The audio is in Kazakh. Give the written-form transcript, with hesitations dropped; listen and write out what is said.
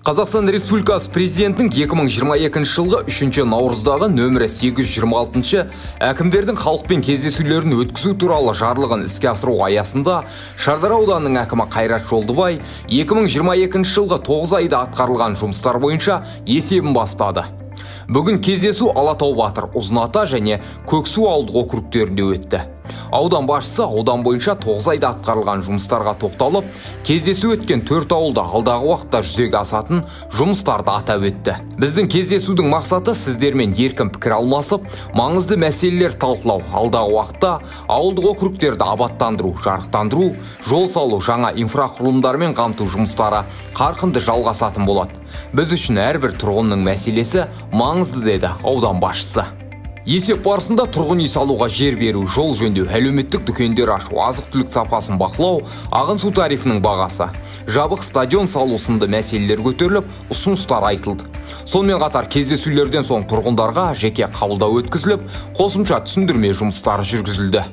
Қазақстан Республикасы президентінің 2022 жылғы 3 наурыздағы нөмірі 826 әкімдердің халықпен кездесулерін өткізу туралы жарлығын іске асыру аясында Шардара ауданының әкімі Қайрат Жолдыбай 2022 жылғы 9 айда атқарылған жұмыстар бойынша есебін бастады. Бүгін кездесу Алатау Батыр, Ұзыната және Көксу ауылдық округтерінде өтті. Аудан басшысы аудан бойынша 9 айда атқарылған жұмыстарға тоқталып, кездесу өткен 4 ауылда алдағы уақытта жүзеге асатын жұмыстарды атап өтті. Біздің кездесудің мақсаты сіздермен еркін пікір алмасып, маңызды мәселелер талқылау, алдағы уақытта ауылдық округтерді абаттандыру, жарықтандыру, жол салу, жаңа инфрақұрылымдармен қамту жұмыстары қарқынды жалғасатын болады. Біз үшін әрбір тұрғынның мәселесі маңызды, деді аудан басшысы. Есеп барысында тұрғын үй салуға жер беру, жол жөндеу, әлеуметтік дүкендер ашу, азық-түлік сапасын бақылау, ағын су тарифінің бағасы, жабық стадион салу сынды мәселелер көтеріліп, ұсыныстар айтылды. Сонымен қатар кездесулерден соң тұрғындарға жеке қабылдау өткізіліп, қосымша түсіндірме жұмыстары жүргізілді.